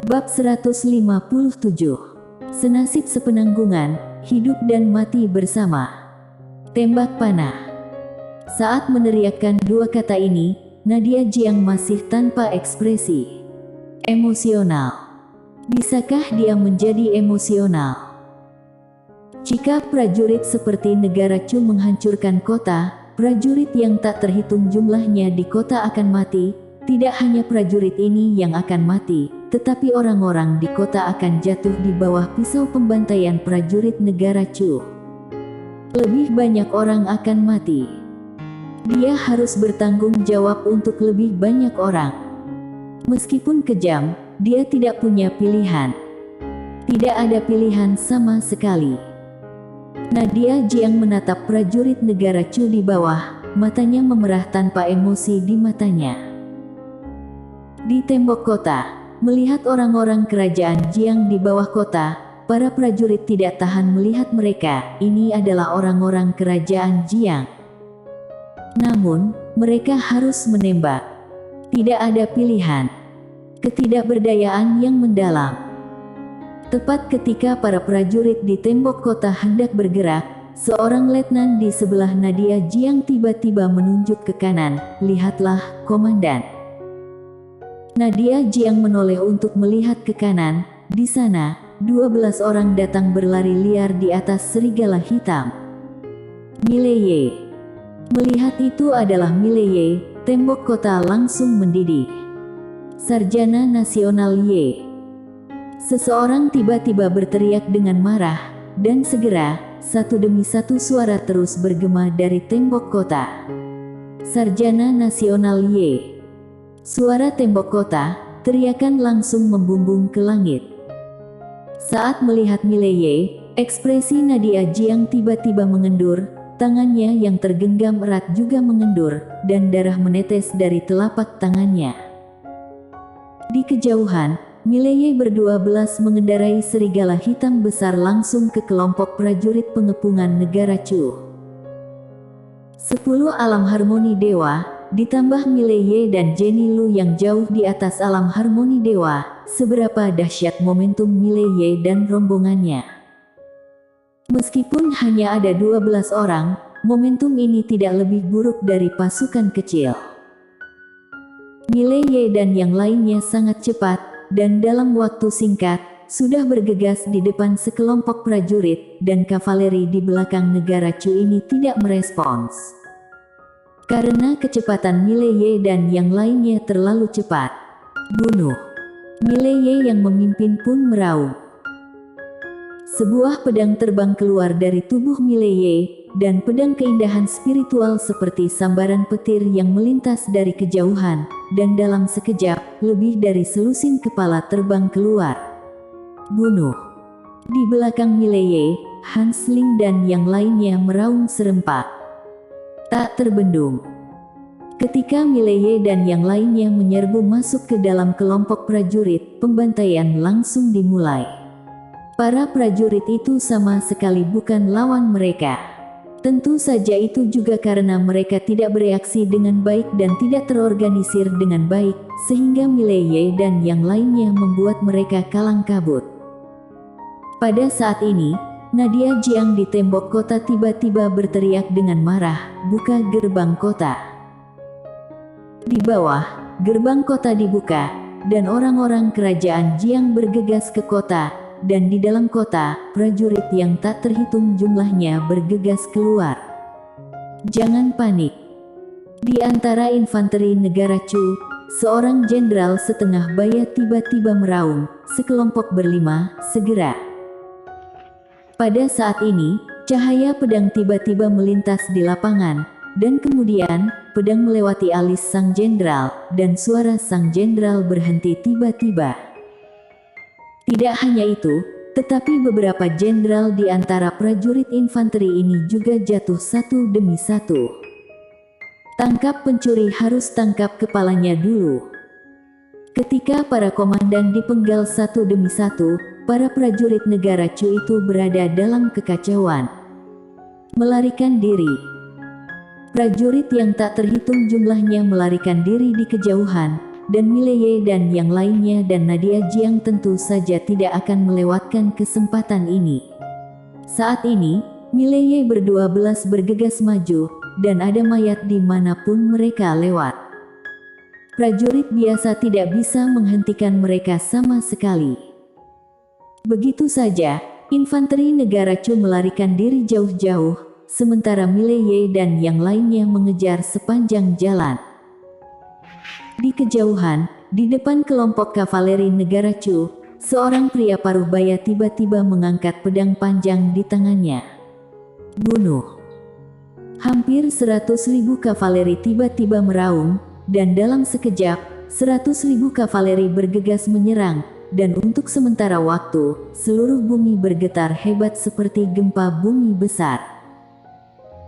Bab 157. Senasib sepenanggungan, hidup dan mati bersama. Tembak panah. Saat meneriakkan dua kata ini, Nadia Jiang masih tanpa ekspresi emosional. Bisakah dia menjadi emosional? Jika prajurit seperti negara Chu menghancurkan kota, prajurit yang tak terhitung jumlahnya di kota akan mati. Tidak hanya prajurit ini yang akan mati, tetapi orang-orang di kota akan jatuh di bawah pisau pembantaian prajurit negara Chu. Lebih banyak orang akan mati. Dia harus bertanggung jawab untuk lebih banyak orang. Meskipun kejam, dia tidak punya pilihan. Tidak ada pilihan sama sekali. Nadia Jiang menatap prajurit negara Chu di bawah, matanya memerah tanpa emosi di matanya. Di tembok kota, melihat orang-orang kerajaan Jiang di bawah kota, para prajurit tidak tahan melihat mereka. Ini adalah orang-orang kerajaan Jiang. Namun, mereka harus menembak. Tidak ada pilihan. Ketidakberdayaan yang mendalam. Tepat ketika para prajurit di tembok kota hendak bergerak, seorang letnan di sebelah Nadia Jiang tiba-tiba menunjuk ke kanan. "Lihatlah, komandan." Nadia Jiang menoleh untuk melihat ke kanan. Di sana, 12 orang datang berlari liar di atas serigala hitam. Mileye. Melihat itu adalah Mileye, tembok kota langsung mendidih. Sarjana Nasional Ye. Seseorang tiba-tiba berteriak dengan marah, dan segera, satu demi satu suara terus bergema dari tembok kota. Sarjana Nasional Ye. Suara tembok kota, teriakan langsung membumbung ke langit. Saat melihat Mileye, ekspresi Nadia Jiang tiba-tiba mengendur, tangannya yang tergenggam erat juga mengendur, dan darah menetes dari telapak tangannya. Di kejauhan, Mileye berdua-belas mengendarai serigala hitam besar langsung ke kelompok prajurit pengepungan negara Chu. 10 alam harmoni dewa, ditambah Mileye dan Jenny Lu yang jauh di atas alam harmoni dewa, seberapa dahsyat momentum Mileye dan rombongannya. Meskipun hanya ada 12 orang, momentum ini tidak lebih buruk dari pasukan kecil. Mileye dan yang lainnya sangat cepat, dan dalam waktu singkat, sudah bergegas di depan sekelompok prajurit, dan kavaleri di belakang negara Chu ini tidak merespons. Karena kecepatan Mileye dan yang lainnya terlalu cepat. "Bunuh!" Mileye yang memimpin pun meraung. Sebuah pedang terbang keluar dari tubuh Mileye, dan pedang keindahan spiritual seperti sambaran petir yang melintas dari kejauhan, dan dalam sekejap, lebih dari selusin kepala terbang keluar. "Bunuh!" Di belakang Mileye, Hans Ling dan yang lainnya meraung serempak. Tak terbendung. Ketika Mileye dan yang lainnya menyerbu masuk ke dalam kelompok prajurit, pembantaian langsung dimulai. Para prajurit itu sama sekali bukan lawan mereka. Tentu saja itu juga karena mereka tidak bereaksi dengan baik dan tidak terorganisir dengan baik, sehingga Mileye dan yang lainnya membuat mereka kalang kabut. Pada saat ini, Nadia Jiang di tembok kota tiba-tiba berteriak dengan marah, "Buka gerbang kota!" Di bawah, gerbang kota dibuka, dan orang-orang kerajaan Jiang bergegas ke kota, dan di dalam kota, prajurit yang tak terhitung jumlahnya bergegas keluar. Jangan panik. Di antara infanteri negara Chu, seorang jenderal setengah baya tiba-tiba meraung, "Sekelompok berlima, segera!" Pada saat ini, cahaya pedang tiba-tiba melintas di lapangan, dan kemudian, pedang melewati alis sang jenderal, dan suara sang jenderal berhenti tiba-tiba. Tidak hanya itu, tetapi beberapa jenderal di antara prajurit infanteri ini juga jatuh satu demi satu. Tangkap pencuri harus tangkap kepalanya dulu. Ketika para komandan dipenggal satu demi satu, para prajurit negara Chu itu berada dalam kekacauan. Melarikan diri. Prajurit yang tak terhitung jumlahnya melarikan diri di kejauhan, dan Mileye dan yang lainnya dan Nadia Jiang tentu saja tidak akan melewatkan kesempatan ini. Saat ini, Mileye berdua belas bergegas maju, dan ada mayat di manapun mereka lewat. Prajurit biasa tidak bisa menghentikan mereka sama sekali. Begitu saja, infanteri negara Chu melarikan diri jauh-jauh, sementara Mileye dan yang lainnya mengejar sepanjang jalan. Di kejauhan, di depan kelompok kavaleri negara Chu, seorang pria paruh baya tiba-tiba mengangkat pedang panjang di tangannya. Bunuh! Hampir 100.000 kavaleri tiba-tiba meraung, dan dalam sekejap, 100.000 kavaleri bergegas menyerang, dan untuk sementara waktu, seluruh bumi bergetar hebat seperti gempa bumi besar.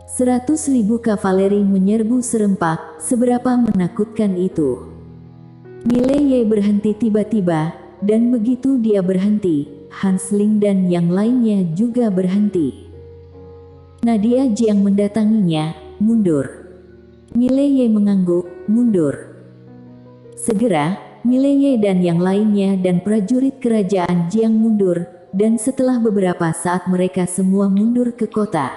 100.000 kavaleri menyerbu serempak, seberapa menakutkan itu. Mileye berhenti tiba-tiba, dan begitu dia berhenti, Hans Ling dan yang lainnya juga berhenti. Nadia Jiang mendatanginya, mundur. Mileye mengangguk, mundur. Segera, Mileye dan yang lainnya dan prajurit kerajaan Jiang mundur, dan setelah beberapa saat mereka semua mundur ke kota.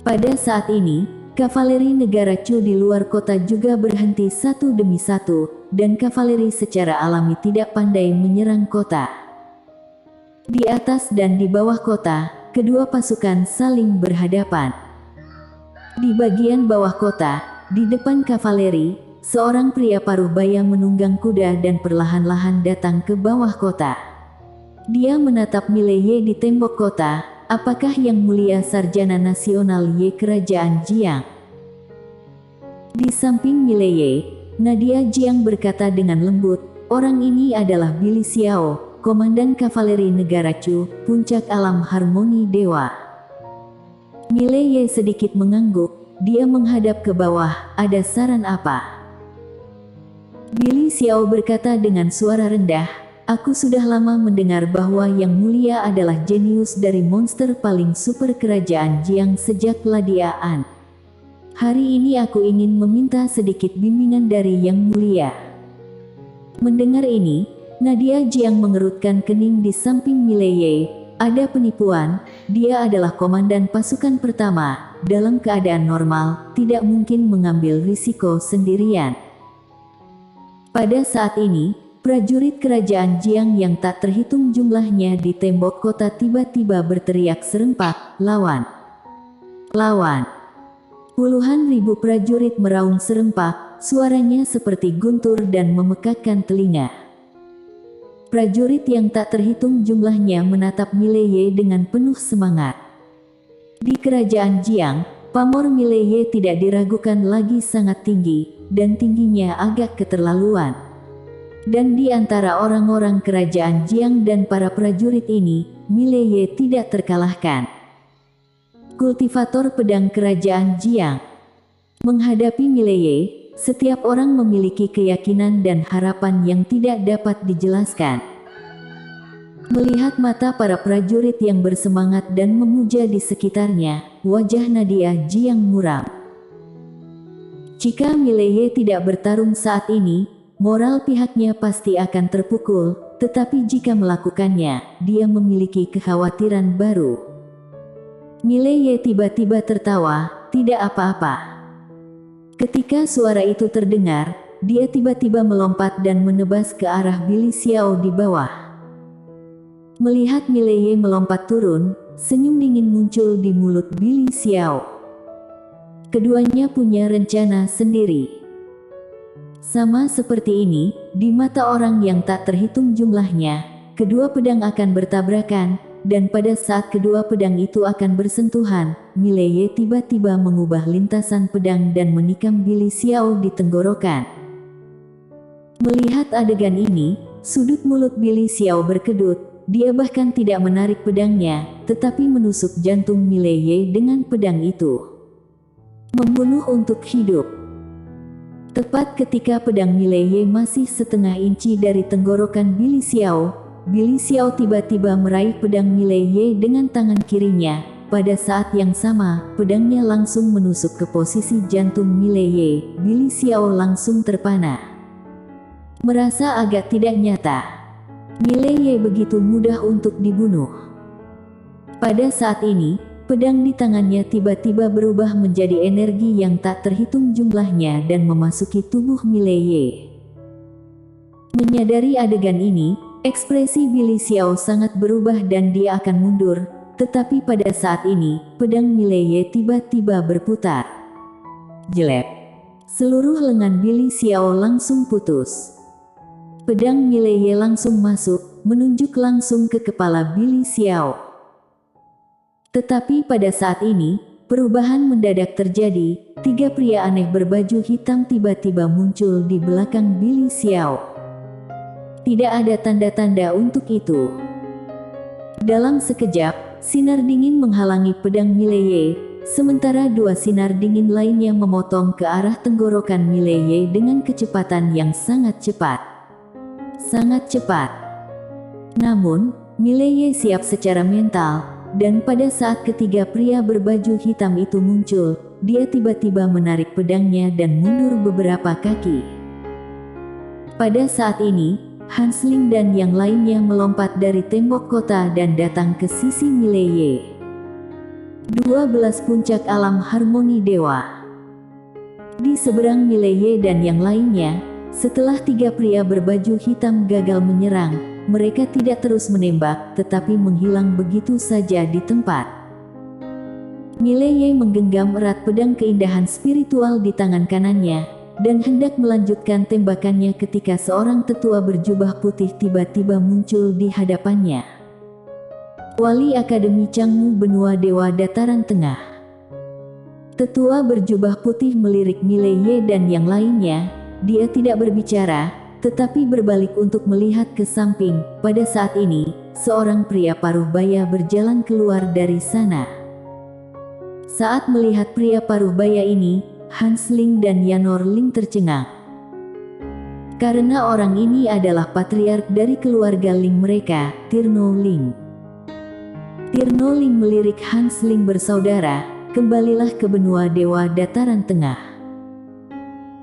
Pada saat ini, kavaleri negara Chu di luar kota juga berhenti satu demi satu, dan kavaleri secara alami tidak pandai menyerang kota. Di atas dan di bawah kota, kedua pasukan saling berhadapan. Di bagian bawah kota, di depan kavaleri, seorang pria paruh baya menunggang kuda dan perlahan-lahan datang ke bawah kota. Dia menatap Mileye di tembok kota, apakah yang mulia sarjana nasional Ye kerajaan Jiang? Di samping Mileye, Nadia Jiang berkata dengan lembut, orang ini adalah Billy Xiao, komandan kavaleri negara Chu, puncak alam harmoni dewa. Mileye sedikit mengangguk, dia menghadap ke bawah, ada saran apa? Billy Xiao berkata dengan suara rendah, aku sudah lama mendengar bahwa yang mulia adalah jenius dari monster paling super kerajaan Jiang sejak Ladia An. Hari ini aku ingin meminta sedikit bimbingan dari yang mulia. Mendengar ini, Nadia Jiang mengerutkan kening di samping Mileye. Ada penipuan, dia adalah komandan pasukan pertama, dalam keadaan normal, tidak mungkin mengambil risiko sendirian. Pada saat ini, prajurit kerajaan Jiang yang tak terhitung jumlahnya di tembok kota tiba-tiba berteriak serempak, lawan! Lawan! Puluhan ribu prajurit meraung serempak, suaranya seperti guntur dan memekakkan telinga. Prajurit yang tak terhitung jumlahnya menatap Mileye dengan penuh semangat. Di kerajaan Jiang, pamor Mileye tidak diragukan lagi sangat tinggi, dan tingginya agak keterlaluan. Dan di antara orang-orang kerajaan Jiang dan para prajurit ini, Mileye tidak terkalahkan. Kultivator pedang kerajaan Jiang. Menghadapi Mileye, setiap orang memiliki keyakinan dan harapan yang tidak dapat dijelaskan. Melihat mata para prajurit yang bersemangat dan memuja di sekitarnya, wajah Nadia Jiang muram. Jika Mileye tidak bertarung saat ini, moral pihaknya pasti akan terpukul, tetapi jika melakukannya, dia memiliki kekhawatiran baru. Mileye tiba-tiba tertawa, tidak apa-apa. Ketika suara itu terdengar, dia tiba-tiba melompat dan menebas ke arah Billy Xiao di bawah. Melihat Mileye melompat turun, senyum dingin muncul di mulut Billy Xiao. Keduanya punya rencana sendiri. Sama seperti ini, di mata orang yang tak terhitung jumlahnya, kedua pedang akan bertabrakan, dan pada saat kedua pedang itu akan bersentuhan, Mileye tiba-tiba mengubah lintasan pedang dan menikam Billy Xiao di tenggorokan. Melihat adegan ini, sudut mulut Billy Xiao berkedut, dia bahkan tidak menarik pedangnya, tetapi menusuk jantung Mileye dengan pedang itu. Membunuh untuk hidup. Tepat ketika pedang Mileye masih setengah inci dari tenggorokan Billy Xiao tiba-tiba meraih pedang Mileye dengan tangan kirinya. Pada saat yang sama, pedangnya langsung menusuk ke posisi jantung Mileye. Billy Xiao langsung terpana. merasa agak tidak nyata. Mileye begitu mudah untuk dibunuh. Pada saat ini, pedang di tangannya tiba-tiba berubah menjadi energi yang tak terhitung jumlahnya dan memasuki tubuh Mileye. Menyadari adegan ini, ekspresi Billy Xiao sangat berubah dan dia akan mundur, tetapi pada saat ini, pedang Mileye tiba-tiba berputar. Jelek. Seluruh lengan Billy Xiao langsung putus. Pedang Mileye langsung masuk, menunjuk langsung ke kepala Billy Xiao. Tetapi pada saat ini, perubahan mendadak terjadi. 3 pria aneh berbaju hitam tiba-tiba muncul di belakang Billy Xiao. Tidak ada tanda-tanda untuk itu. Dalam sekejap, sinar dingin menghalangi pedang Mileye, sementara 2 sinar dingin lainnya memotong ke arah tenggorokan Mileye dengan kecepatan yang sangat cepat. Sangat cepat. Namun, Mileye siap secara mental, dan pada saat ketiga pria berbaju hitam itu muncul, dia tiba-tiba menarik pedangnya dan mundur beberapa kaki. Pada saat ini, Hansling dan yang lainnya melompat dari tembok kota dan datang ke sisi Mileye. 12 puncak alam harmoni dewa. Di seberang Mileye dan yang lainnya, setelah 3 pria berbaju hitam gagal menyerang, mereka tidak terus menembak tetapi menghilang begitu saja di tempat. Mileye menggenggam erat pedang keindahan spiritual di tangan kanannya, dan hendak melanjutkan tembakannya ketika seorang tetua berjubah putih tiba-tiba muncul di hadapannya. Wali Akademi Changmu Benua Dewa Dataran Tengah. Tetua berjubah putih melirik Mileye dan yang lainnya. Dia tidak berbicara, tetapi berbalik untuk melihat ke samping. Pada saat ini, seorang pria paruh baya berjalan keluar dari sana. Saat melihat pria paruh baya ini, Hansling dan Yanor Ling tercengang. Karena orang ini adalah patriark dari keluarga Ling mereka, Tirno Ling. Tirno Ling melirik Hansling bersaudara, kembalilah ke benua dewa dataran tengah.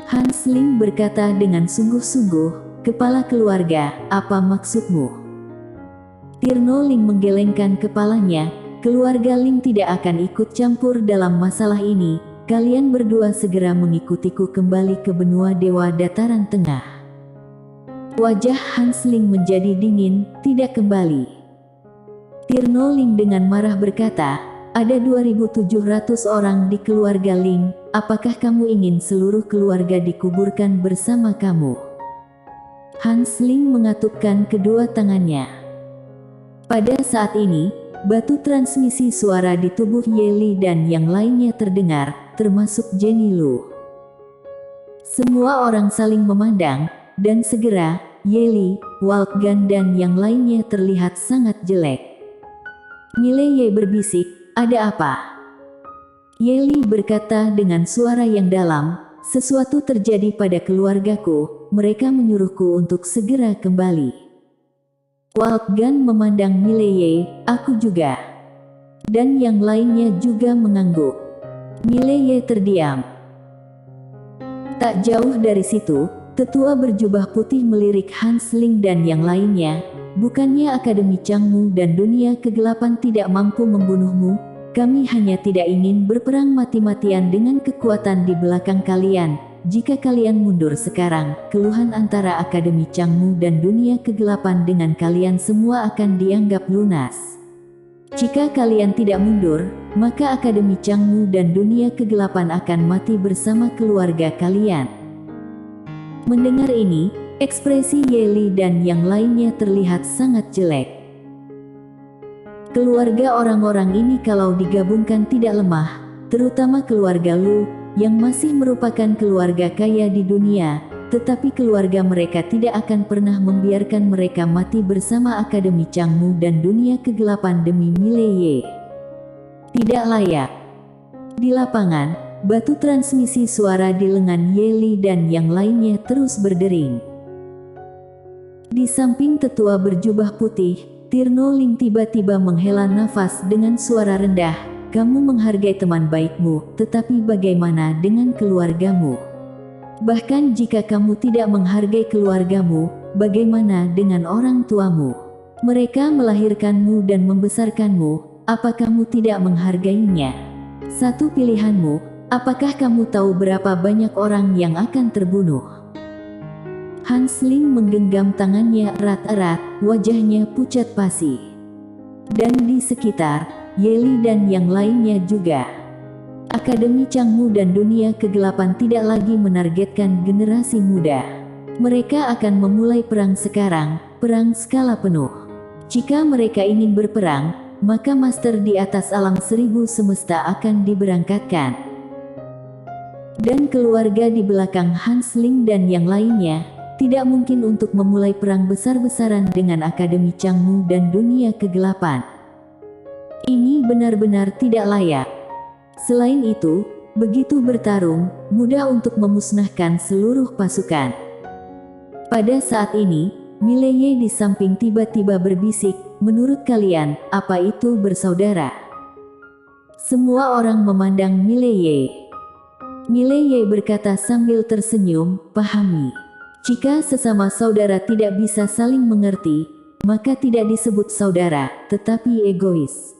Hansling berkata dengan sungguh-sungguh, kepala keluarga, apa maksudmu? Tirno Ling menggelengkan kepalanya, keluarga Ling tidak akan ikut campur dalam masalah ini. Kalian berdua segera mengikutiku kembali ke benua dewa dataran tengah. Wajah Hansling menjadi dingin, tidak kembali. Tirno Ling dengan marah berkata, ada 2.700 orang di keluarga Ling, apakah kamu ingin seluruh keluarga dikuburkan bersama kamu? Hansling mengatupkan kedua tangannya. Pada saat ini, batu transmisi suara di tubuh Yeli dan yang lainnya terdengar, termasuk Jenny Lu. Semua orang saling memandang, dan segera, Yeli, Waltgan dan yang lainnya terlihat sangat jelek. Mileye berbisik, ada apa? Yeli berkata dengan suara yang dalam, sesuatu terjadi pada keluargaku, mereka menyuruhku untuk segera kembali. Waltgan memandang Mileye, aku juga. Dan yang lainnya juga mengangguk. Mileye terdiam. Tak jauh dari situ, tetua berjubah putih melirik Hansling dan yang lainnya, bukannya Akademi Changmu dan dunia kegelapan tidak mampu membunuhmu, kami hanya tidak ingin berperang mati-matian dengan kekuatan di belakang kalian. Jika kalian mundur sekarang, keluhan antara Akademi Changmu dan dunia kegelapan dengan kalian semua akan dianggap lunas. Jika kalian tidak mundur, maka Akademi Changmu dan dunia kegelapan akan mati bersama keluarga kalian. Mendengar ini, ekspresi Yeli dan yang lainnya terlihat sangat jelek. Keluarga orang-orang ini kalau digabungkan tidak lemah, terutama keluarga Lu, yang masih merupakan keluarga kaya di dunia, tetapi keluarga mereka tidak akan pernah membiarkan mereka mati bersama Akademi Changmu dan dunia kegelapan demi Mileye. Tidak layak. Di lapangan, batu transmisi suara di lengan Yeli dan yang lainnya terus berdering. Di samping tetua berjubah putih, Tirno Ling tiba-tiba menghela nafas dengan suara rendah. Kamu menghargai teman baikmu, tetapi bagaimana dengan keluargamu? Bahkan jika kamu tidak menghargai keluargamu, bagaimana dengan orang tuamu? Mereka melahirkanmu dan membesarkanmu, apa kamu tidak menghargainya? Satu pilihanmu, apakah kamu tahu berapa banyak orang yang akan terbunuh? Hansling menggenggam tangannya erat-erat, wajahnya pucat pasi. Dan di sekitar, Yeli dan yang lainnya juga. Akademi Changmu dan dunia kegelapan tidak lagi menargetkan generasi muda. Mereka akan memulai perang sekarang, perang skala penuh. Jika mereka ingin berperang, maka master di atas alam 1000 semesta akan diberangkatkan. Dan keluarga di belakang Hansling dan yang lainnya, tidak mungkin untuk memulai perang besar-besaran dengan Akademi Changmu dan dunia kegelapan. Ini benar-benar tidak layak. Selain itu, begitu bertarung, mudah untuk memusnahkan seluruh pasukan. Pada saat ini, Mileye di samping tiba-tiba berbisik, menurut kalian, apa itu bersaudara? Semua orang memandang Mileye. Mileye berkata sambil tersenyum, pahami. Jika sesama saudara tidak bisa saling mengerti, maka tidak disebut saudara, tetapi egois.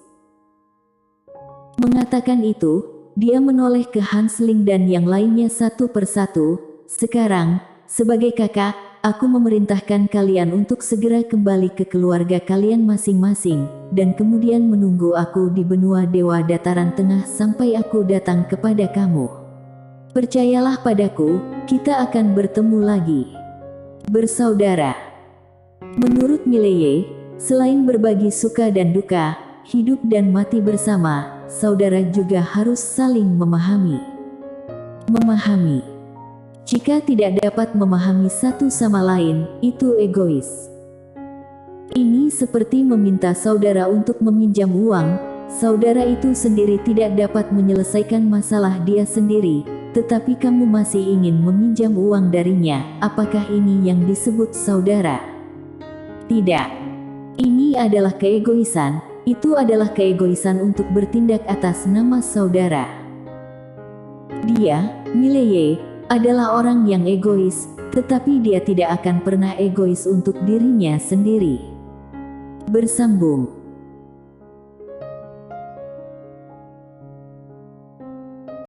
Mengatakan itu, dia menoleh ke Hansling dan yang lainnya satu persatu. Sekarang, sebagai kakak, aku memerintahkan kalian untuk segera kembali ke keluarga kalian masing-masing, dan kemudian menunggu aku di benua Dewa Dataran Tengah sampai aku datang kepada kamu. Percayalah padaku, kita akan bertemu lagi. Bersaudara. Menurut Mileye, selain berbagi suka dan duka, hidup dan mati bersama, saudara juga harus saling memahami. Memahami. Jika tidak dapat memahami satu sama lain, itu egois. Ini seperti meminta saudara untuk meminjam uang. Saudara itu sendiri tidak dapat menyelesaikan masalah dia sendiri, tetapi kamu masih ingin meminjam uang darinya. Apakah ini yang disebut saudara? Tidak. Ini adalah keegoisan. Itu adalah keegoisan untuk bertindak atas nama saudara. Dia, Mileye, adalah orang yang egois, tetapi dia tidak akan pernah egois untuk dirinya sendiri. Bersambung.